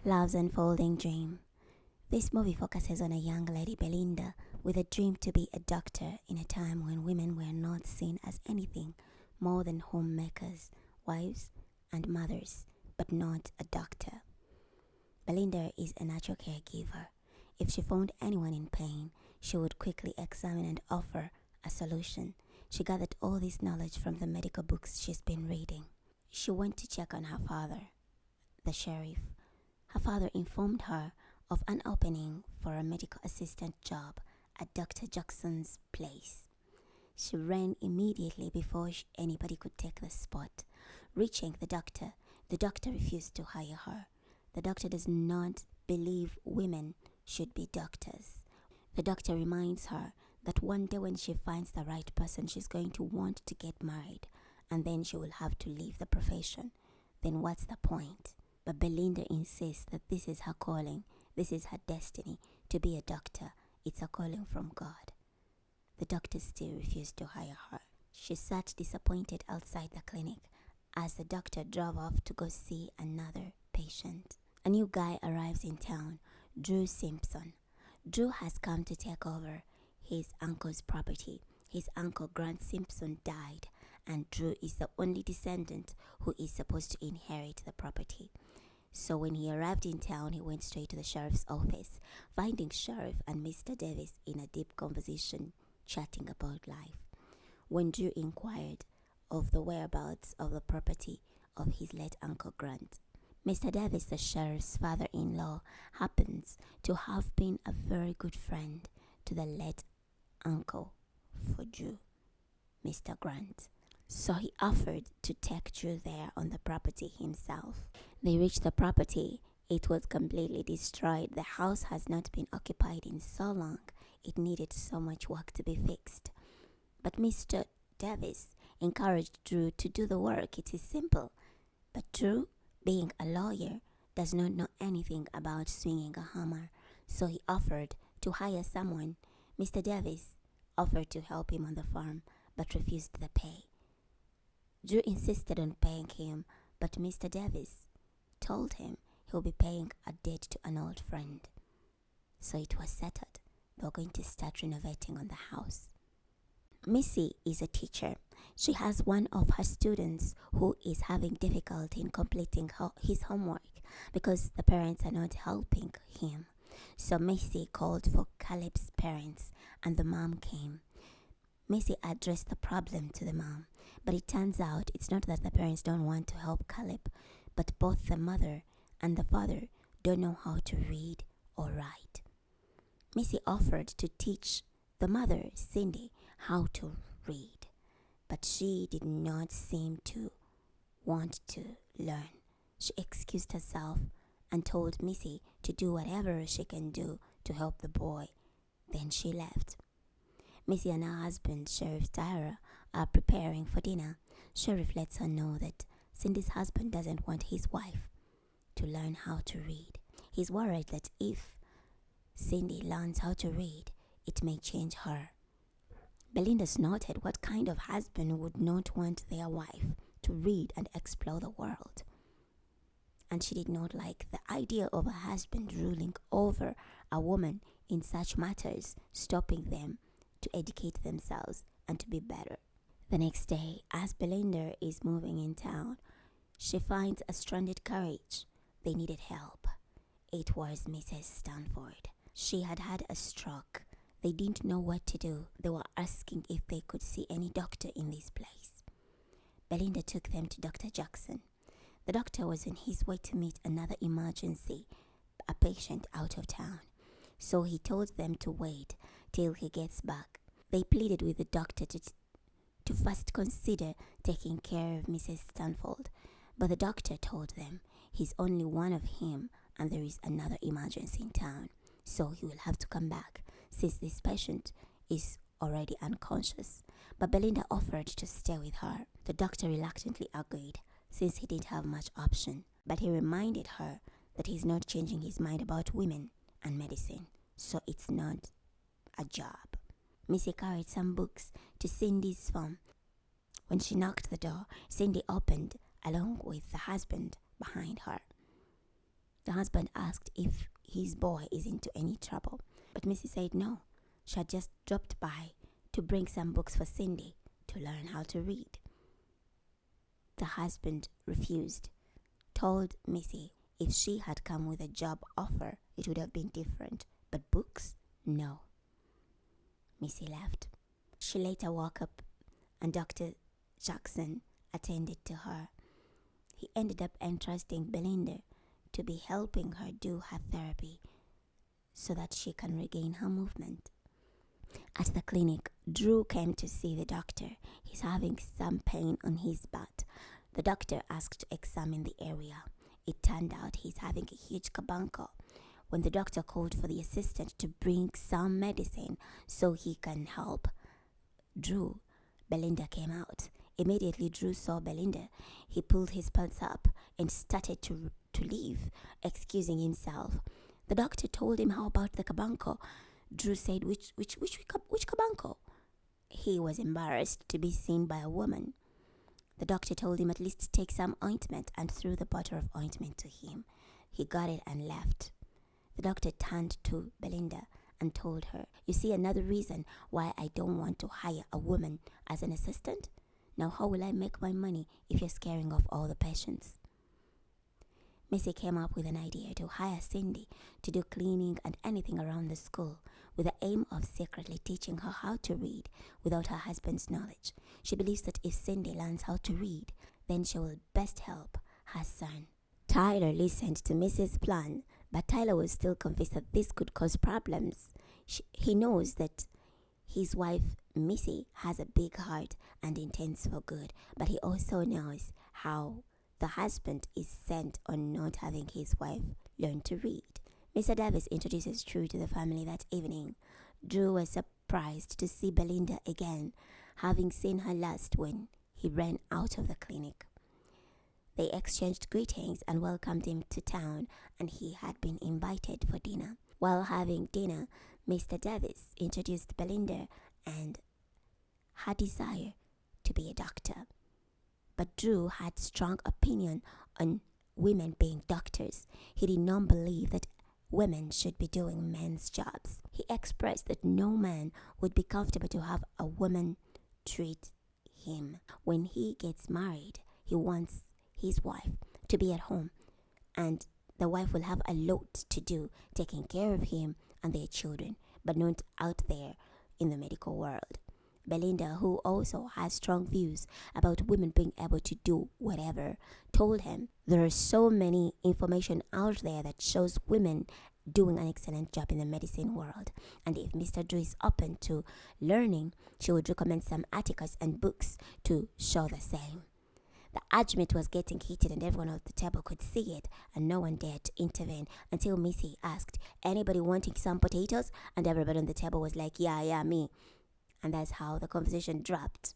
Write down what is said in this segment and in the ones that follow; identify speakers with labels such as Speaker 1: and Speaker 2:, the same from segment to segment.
Speaker 1: Love's Unfolding Dream. This movie focuses on a young lady, Belinda, with a dream to be a doctor in a time when women were not seen as anything more than homemakers, wives, and mothers, but not a doctor. Belinda is a natural caregiver. If she found anyone in pain, she would quickly examine and offer a solution. She gathered all this knowledge from the medical books she's been reading. She went to check on her father, the sheriff. Her father informed her of an opening for a medical assistant job at Dr. Jackson's place. She ran immediately before anybody could take the spot. Reaching the doctor refused to hire her. The doctor does not believe women should be doctors. The doctor reminds her that one day when she finds the right person, she's going to want to get married, and then she will have to leave the profession. Then what's the point? But Belinda insists that this is her calling, this is her destiny, to be a doctor. It's a calling from God. The doctor still refused to hire her. She sat disappointed outside the clinic as the doctor drove off to go see another patient. A new guy arrives in town, Drew Simpson. Drew has come to take over his uncle's property. His uncle Grant Simpson died, and Drew is the only descendant who is supposed to inherit the property. So when he arrived in town, he went straight to the sheriff's office, finding Sheriff and Mr. Davis in a deep conversation, chatting about life. When Drew inquired of the whereabouts of the property of his late Uncle Grant, Mr. Davis, the sheriff's father-in-law, happens to have been a very good friend to the late uncle for Drew, Mr. Grant. So he offered to take Drew there on the property himself. They reached the property. It was completely destroyed. The house has not been occupied in so long. It needed so much work to be fixed. But Mr. Davis encouraged Drew to do the work. It is simple. But Drew, being a lawyer, does not know anything about swinging a hammer. So he offered to hire someone. Mr. Davis offered to help him on the farm, but refused the pay. Drew insisted on paying him, but Mr. Davis told him he'll be paying a debt to an old friend. So it was settled. They were going to start renovating on the house. Missy is a teacher. She has one of her students who is having difficulty in completing his homework because the parents are not helping him. So Missy called for Caleb's parents, and the mom came. Missy addressed the problem to the mom, but it turns out it's not that the parents don't want to help Caleb, but both the mother and the father don't know how to read or write. Missy offered to teach the mother, Cindy, how to read, but she did not seem to want to learn. She excused herself and told Missy to do whatever she can do to help the boy. Then she left. Missy and her husband, Sheriff Tyra, are preparing for dinner. Sheriff lets her know that Cindy's husband doesn't want his wife to learn how to read. He's worried that if Cindy learns how to read, it may change her. Belinda snorted. What kind of husband would not want their wife to read and explore the world? And she did not like the idea of a husband ruling over a woman in such matters, stopping them to educate themselves and to be better. The next day, as Belinda is moving in town, she finds a stranded carriage. They needed help. It was Mrs. Stanford. She had had a stroke. They didn't know what to do. They were asking if they could see any doctor in this place. Belinda took them to Dr. Jackson. The doctor was on his way to meet another emergency, a patient out of town. So he told them to wait till he gets back. They pleaded with the doctor to first consider taking care of Mrs. Stanford, but the doctor told them he's only one of him and there is another emergency in town, so he will have to come back since this patient is already unconscious. But Belinda offered to stay with her. The doctor reluctantly agreed since he didn't have much option, but he reminded her that he's not changing his mind about women and medicine, so it's not a job. Missy carried some books to Cindy's farm. When she knocked the door, Cindy opened along with the husband behind her. The husband asked if his boy is into any trouble, but Missy said no. She had just dropped by to bring some books for Cindy to learn how to read. The husband refused, told Missy if she had come with a job offer, it would have been different, but books? No. Missy left. She later woke up and Dr. Jackson attended to her. He ended up entrusting Belinda to be helping her do her therapy so that she can regain her movement. At the clinic, Drew came to see the doctor. He's having some pain on his butt. The doctor asked to examine the area. It turned out he's having a huge carbuncle. When the doctor called for the assistant to bring some medicine so he can help Drew, Belinda came out. Immediately Drew saw Belinda. He pulled his pants up and started to leave, excusing himself. The doctor told him, how about the carbuncle? Drew said, which carbuncle? He was embarrassed to be seen by a woman. The doctor told him at least take some ointment and threw the bottle of ointment to him. He got it and left. The doctor turned to Belinda and told her, you see another reason why I don't want to hire a woman as an assistant? Now how will I make my money if you're scaring off all the patients? Missy came up with an idea to hire Cindy to do cleaning and anything around the school with the aim of secretly teaching her how to read without her husband's knowledge. She believes that if Cindy learns how to read, then she will best help her son. Tyler listened to Missy's plan, but Tyler was still convinced that this could cause problems. He knows that his wife, Missy, has a big heart and intends for good, but he also knows how the husband is sent on not having his wife learn to read. Mr. Davis introduces Drew to the family that evening. Drew was surprised to see Belinda again, having seen her last when he ran out of the clinic. They exchanged greetings and welcomed him to town, and he had been invited for dinner. While having dinner, Mr. Davis introduced Belinda and her desire to be a doctor. But Drew had strong opinion on women being doctors. He did not believe that women should be doing men's jobs. He expressed that no man would be comfortable to have a woman treat him. When he gets married, he wants his wife to be at home, and the wife will have a lot to do taking care of him and their children, but not out there in the medical world. Belinda, who also has strong views about women being able to do whatever, told him there is so many information out there that shows women doing an excellent job in the medicine world, and if Mr. Drew is open to learning, she would recommend some articles and books to show the same. The argument was getting heated and everyone at the table could see it, and no one dared to intervene until Missy asked, anybody wanting some potatoes? And everybody on the table was like, yeah, me. And that's how the conversation dropped.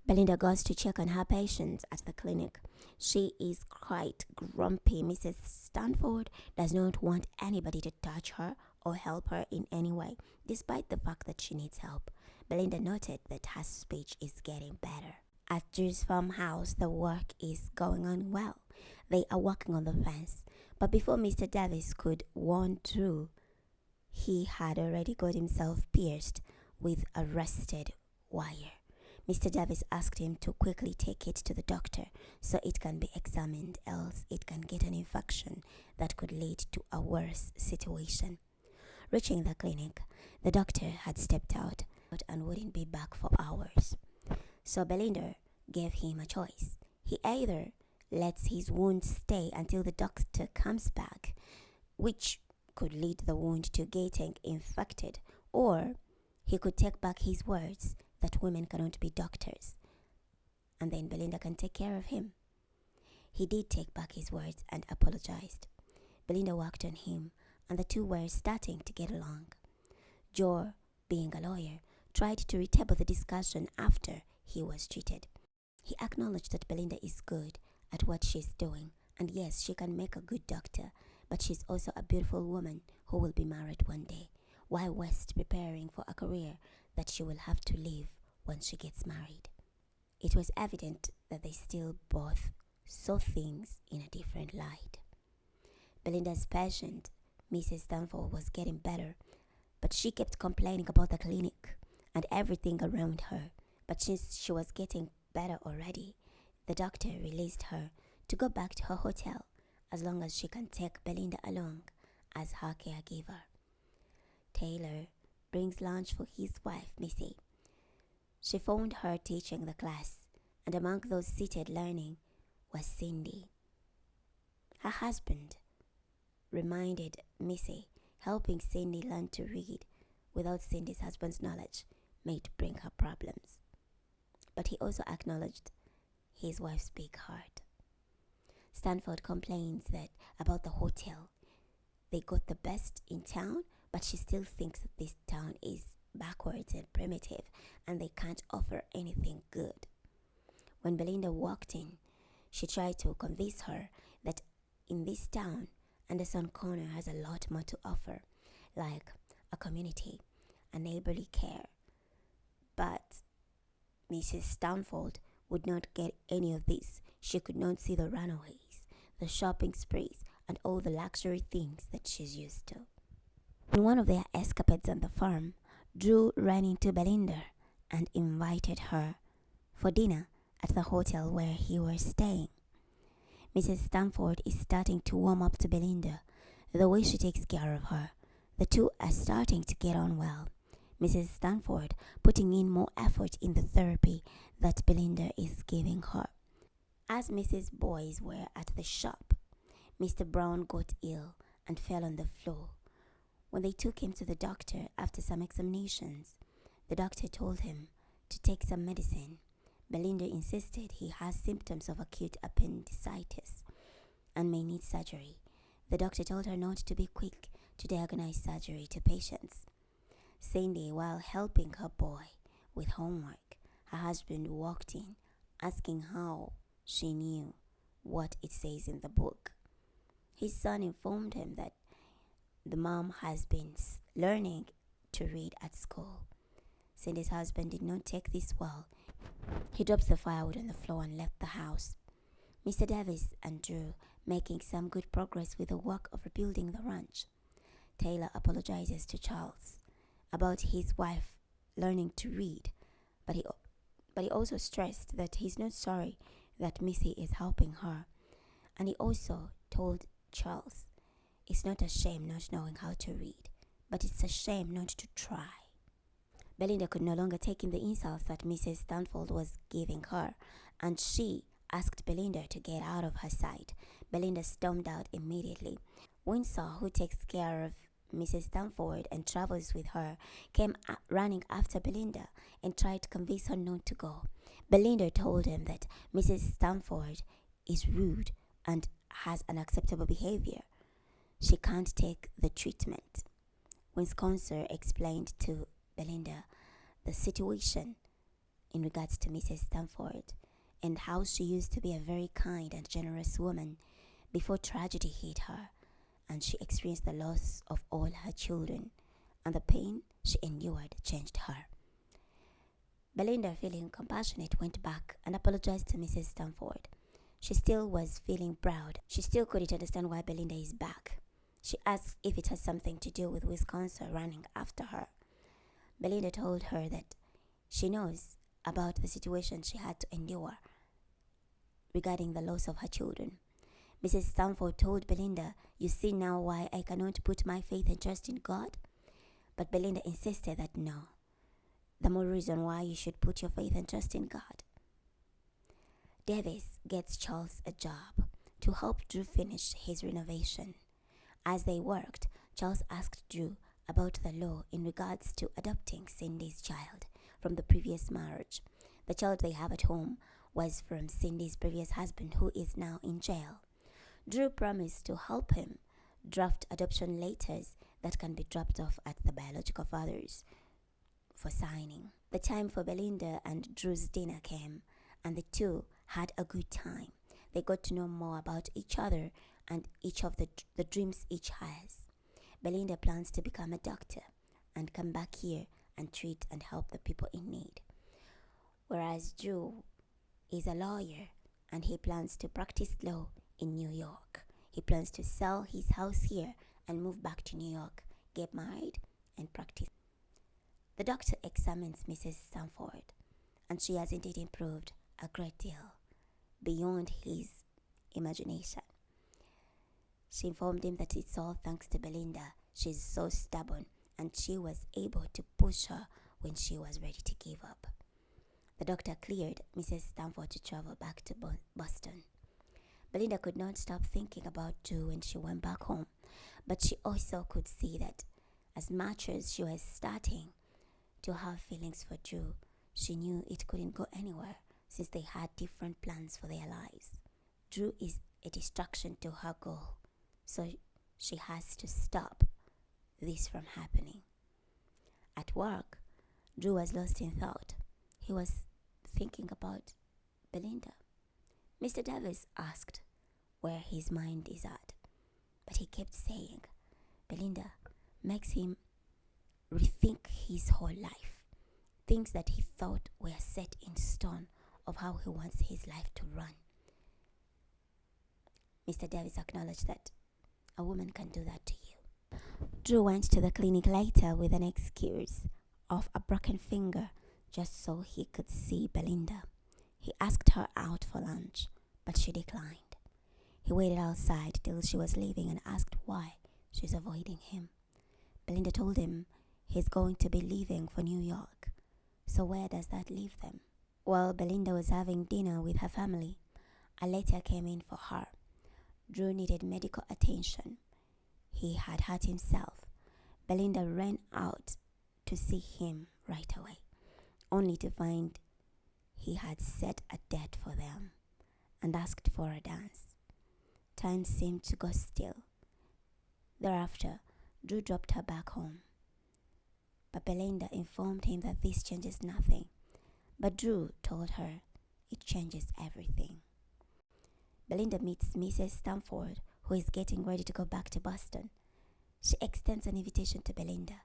Speaker 1: Belinda goes to check on her patients at the clinic. She is quite grumpy. Mrs. Stanford does not want anybody to touch her or help her in any way, despite the fact that she needs help. Belinda noted that her speech is getting better. At Drew's farmhouse, the work is going on well. They are working on the fence. But before Mr. Davis could warn Drew, he had already got himself pierced with a rusted wire. Mr. Davis asked him to quickly take it to the doctor so it can be examined, else it can get an infection that could lead to a worse situation. Reaching the clinic, the doctor had stepped out and wouldn't be back for hours. So Belinda gave him a choice. He either lets his wound stay until the doctor comes back, which could lead the wound to getting infected, or he could take back his words that women cannot be doctors, and then Belinda can take care of him. He did take back his words and apologized. Belinda worked on him, and the two were starting to get along. Joe, being a lawyer, tried to retable the discussion after he was treated. He acknowledged that Belinda is good at what she's doing, and yes, she can make a good doctor, but she's also a beautiful woman who will be married one day. Why waste preparing for a career that she will have to leave when she gets married? It was evident that they still both saw things in a different light. Belinda's patient, Mrs. Stanford, was getting better, but she kept complaining about the clinic and everything around her. But since she was getting better already, the doctor released her to go back to her hotel as long as she can take Belinda along as her caregiver. Taylor brings lunch for his wife, Missy. She found her teaching the class, and among those seated learning was Cindy. Her husband reminded Missy helping Cindy learn to read without Cindy's husband's knowledge might bring her problems. But he also acknowledged his wife's big heart. Stanford complains that about the hotel. They got the best in town, but she still thinks that this town is backwards and primitive and they can't offer anything good. When Belinda walked in, she tried to convince her that in this town, Anderson Corner has a lot more to offer, like a community, a neighborly care. But Mrs. Stanford would not get any of this. She could not see the runaways, the shopping sprees, and all the luxury things that she's used to. In one of their escapades on the farm, Drew ran into Belinda and invited her for dinner at the hotel where he was staying. Mrs. Stanford is starting to warm up to Belinda, the way she takes care of her. The two are starting to get on well. Mrs. Stanford putting in more effort in the therapy that Belinda is giving her. As Mrs. Boys were at the shop, Mr. Brown got ill and fell on the floor. When they took him to the doctor after some examinations, the doctor told him to take some medicine. Belinda insisted he has symptoms of acute appendicitis and may need surgery. The doctor told her not to be quick to diagnose surgery to patients. Cindy, while helping her boy with homework, her husband walked in, asking how she knew what it says in the book. His son informed him that the mom has been learning to read at school. Cindy's husband did not take this well. He dropped the firewood on the floor and left the house. Mr. Davis and Drew making some good progress with the work of rebuilding the ranch. Taylor apologizes to Charles about his wife learning to read, but he also stressed that he's not sorry that Missy is helping her. And he also told Charles it's not a shame not knowing how to read, but it's a shame not to try. Belinda could no longer take in the insults that Mrs. Stanford was giving her, and she asked Belinda to get out of her sight. Belinda stormed out immediately. Winsor, who takes care of Mrs. Stanford and travels with her, came running after Belinda and tried to convince her not to go. Belinda told him that Mrs. Stanford is rude and has unacceptable behavior. She can't take the treatment. Wisconsin explained to Belinda the situation in regards to Mrs. Stanford and how she used to be a very kind and generous woman before tragedy hit her and she experienced the loss of all her children, and the pain she endured changed her. Belinda, feeling compassionate, went back and apologized to Mrs. Stanford. She still was feeling proud. She still couldn't understand why Belinda is back. She asked if it has something to do with Wisconsin running after her. Belinda told her that she knows about the situation she had to endure regarding the loss of her children. Mrs. Stanford told Belinda, "You see now why I cannot put my faith and trust in God?" But Belinda insisted that no, the more reason why you should put your faith and trust in God. Davis gets Charles a job to help Drew finish his renovation. As they worked, Charles asked Drew about the law in regards to adopting Cindy's child from the previous marriage. The child they have at home was from Cindy's previous husband, who is now in jail. Drew promised to help him draft adoption letters that can be dropped off at the biological fathers for signing. The time for Belinda and Drew's dinner came, and the two had a good time. They got to know more about each other and each of the dreams each has. Belinda plans to become a doctor and come back here and treat and help the people in need, whereas Drew is a lawyer and he plans to practice law in New York. He plans to sell his house here and move back to New York, get married, and practice. The doctor examines Mrs. Stanford, and she has indeed improved a great deal, beyond his imagination. She informed him that it's all thanks to Belinda. She's so stubborn, and she was able to push her when she was ready to give up. The doctor cleared Mrs. Stanford to travel back to Boston. Belinda could not stop thinking about Drew when she went back home, but she also could see that as much as she was starting to have feelings for Drew, she knew it couldn't go anywhere since they had different plans for their lives. Drew is a distraction to her goal, so she has to stop this from happening. At work, Drew was lost in thought. He was thinking about Belinda. Mr. Davis asked where his mind is at, but he kept saying Belinda makes him rethink his whole life, things that he thought were set in stone of how he wants his life to run. Mr. Davis acknowledged that a woman can do that to you. Drew went to the clinic later with an excuse of a broken finger just so he could see Belinda. He asked her out for lunch, but she declined. He waited outside till she was leaving and asked why she's avoiding him. Belinda told him he's going to be leaving for New York. So where does that leave them? While Belinda was having dinner with her family, a letter came in for her. Drew needed medical attention. He had hurt himself. Belinda ran out to see him right away, only to find he had set a date for them and asked for a dance. Time seemed to go still. Thereafter, Drew dropped her back home. But Belinda informed him that this changes nothing. But Drew told her it changes everything. Belinda meets Mrs. Stanford, who is getting ready to go back to Boston. She extends an invitation to Belinda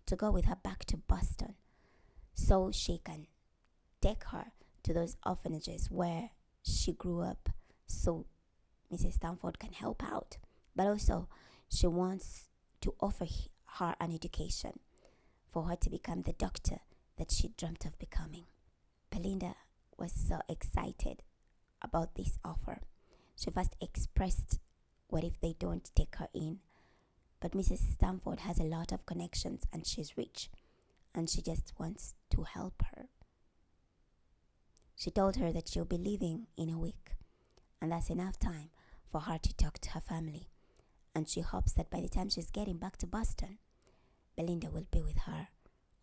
Speaker 1: to go with her back to Boston so she can take her to those orphanages where she grew up so Mrs. Stanford can help out. But also, she wants to offer her an education for her to become the doctor that she dreamt of becoming. Belinda was so excited about this offer. She first expressed what if they don't take her in. But Mrs. Stanford has a lot of connections and she's rich, and she just wants to help her. She told her that she'll be leaving in a week, and that's enough time for her to talk to her family. And she hopes that by the time she's getting back to Boston, Belinda will be with her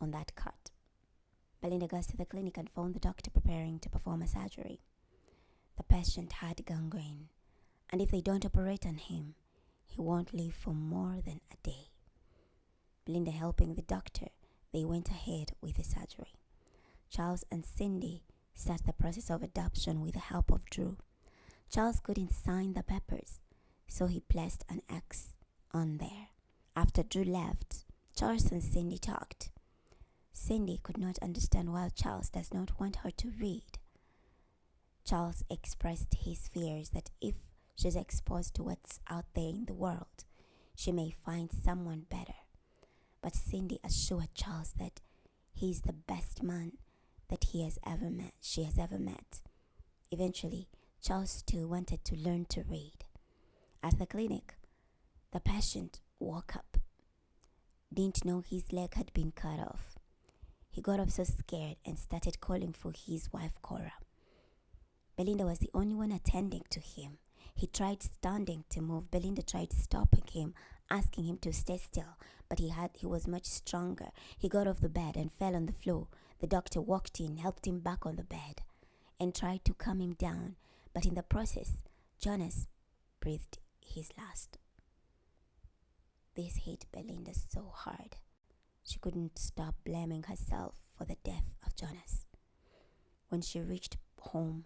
Speaker 1: on that cot. Belinda goes to the clinic and found the doctor preparing to perform a surgery. The patient had gangrene, and if they don't operate on him, he won't live for more than a day. Belinda helping the doctor, they went ahead with the surgery. Charles and Cindy start the process of adoption with the help of Drew. Charles couldn't sign the papers, so he placed an X on there. After Drew left, Charles and Cindy talked. Cindy could not understand why Charles does not want her to read. Charles expressed his fears that if she's exposed to what's out there in the world, she may find someone better. But Cindy assured Charles that he's the best man that she has ever met. Eventually, Charles too wanted to learn to read. At the clinic, the patient woke up, didn't know his leg had been cut off. He got up so scared and started calling for his wife Cora. Belinda was the only one attending to him. He tried standing to move. Belinda tried stopping him, asking him to stay still, but he was much stronger. He got off the bed and fell on the floor. The doctor walked in, helped him back on the bed, and tried to calm him down. But in the process, Jonas breathed his last. This hit Belinda so hard. She couldn't stop blaming herself for the death of Jonas. When she reached home,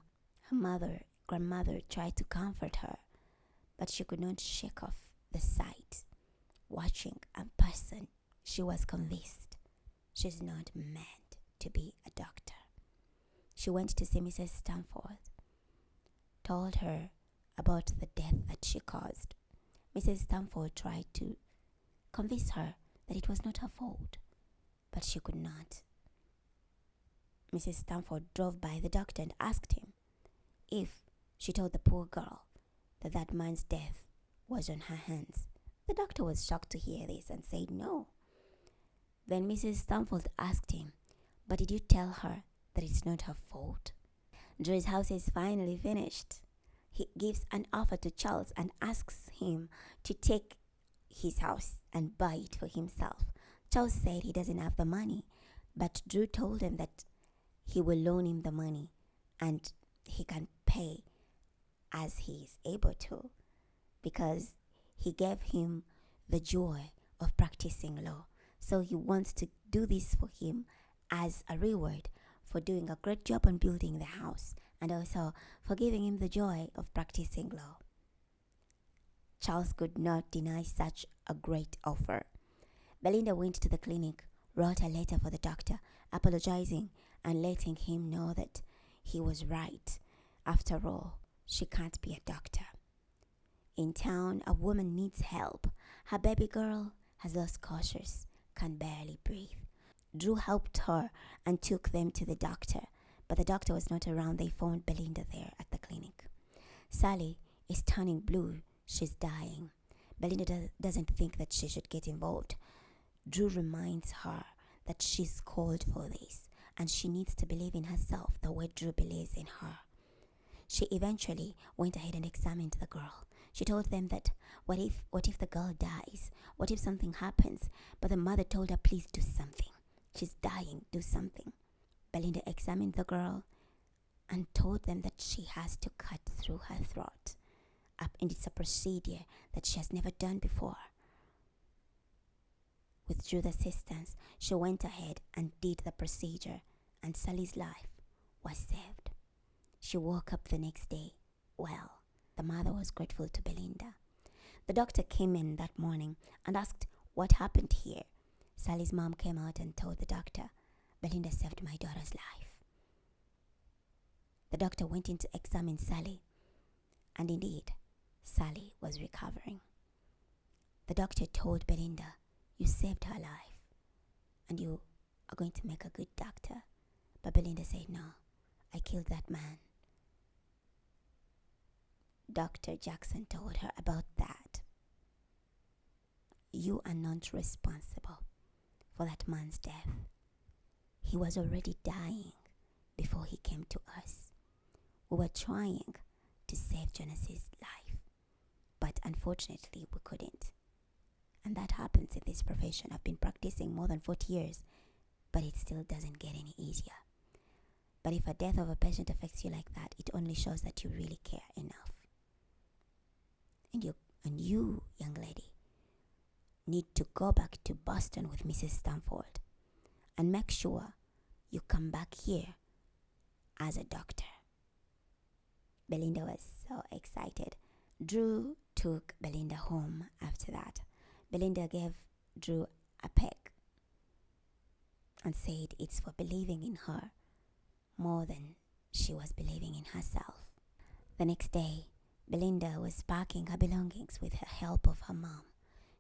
Speaker 1: her grandmother tried to comfort her, but she could not shake off the sight. Watching a person, she was convinced she's not meant to be a doctor. She went to see Mrs. Stanford, told her about the death that she caused. Mrs. Stamford tried to convince her that it was not her fault, but she could not. Mrs. Stamford drove by the doctor and asked him if she told the poor girl that that man's death was on her hands. The doctor was shocked to hear this and said no. Then Mrs. Stamford asked him, "But did you tell her that it's not her fault?" Drew's house is finally finished. He gives an offer to Charles and asks him to take his house and buy it for himself. Charles said he doesn't have the money, but Drew told him that he will loan him the money and he can pay as he is able to, because he gave him the joy of practicing law. So he wants to do this for him as a reward for doing a great job on building the house and also for giving him the joy of practicing law. Charles could not deny such a great offer. Belinda went to the clinic, wrote a letter for the doctor, apologizing and letting him know that he was right. After all, she can't be a doctor. In town, a woman needs help. Her baby girl has lost consciousness, can barely breathe. Drew helped her and took them to the doctor, but the doctor was not around. They found Belinda there at the clinic. Sally is turning blue. She's dying. Belinda doesn't think that she should get involved. Drew reminds her that she's called for this and she needs to believe in herself the way Drew believes in her. She eventually went ahead and examined the girl. She told them that what if the girl dies? What if something happens? But the mother told her, please do something. She's dying, do something. Belinda examined the girl and told them that she has to cut through her throat. And it's a procedure that she has never done before. With Drew's assistance, she went ahead and did the procedure, and Sally's life was saved. She woke up the next day well. The mother was grateful to Belinda. The doctor came in that morning and asked what happened here. Sally's mom came out and told the doctor, "Belinda saved my daughter's life." The doctor went in to examine Sally, and indeed, Sally was recovering. The doctor told Belinda, "You saved her life, and you are going to make a good doctor." But Belinda said, "No, I killed that man." Dr. Jackson told her about that. "You are not responsible for that man's death. He was already dying before he came to us. We were trying to save Jonas's life, but unfortunately we couldn't. And that happens in this profession. I've been practicing more than 40 years, but it still doesn't get any easier. But if a death of a patient affects you like that, it only shows that you really care enough. And you, young lady, need to go back to Boston with Mrs. Stamford and make sure you come back here as a doctor." Belinda was so excited. Drew took Belinda home after that. Belinda gave Drew a peck and said it's for believing in her more than she was believing in herself. The next day, Belinda was packing her belongings with the help of her mom.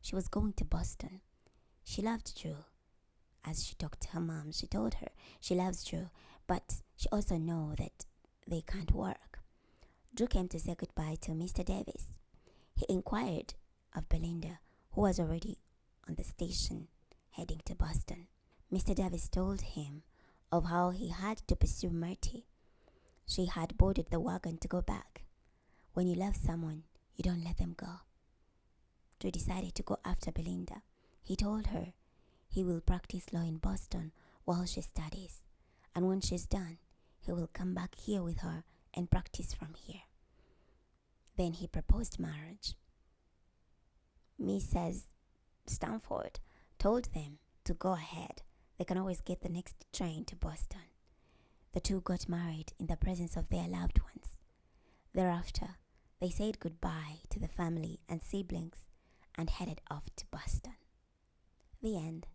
Speaker 1: She was going to Boston. She loved Drew. As she talked to her mom, she told her she loves Drew, but she also knows that they can't work. Drew came to say goodbye to Mr. Davis. He inquired of Belinda, who was already on the station heading to Boston. Mr. Davis told him of how he had to pursue Myrtle. She had boarded the wagon to go back. When you love someone, you don't let them go. Drew decided to go after Belinda. He told her he will practice law in Boston while she studies, and when she's done, he will come back here with her and practice from here. Then he proposed marriage. Mrs. Stamford told them to go ahead. They can always get the next train to Boston. The two got married in the presence of their loved ones. Thereafter, they said goodbye to the family and siblings and headed off to Boston. The end.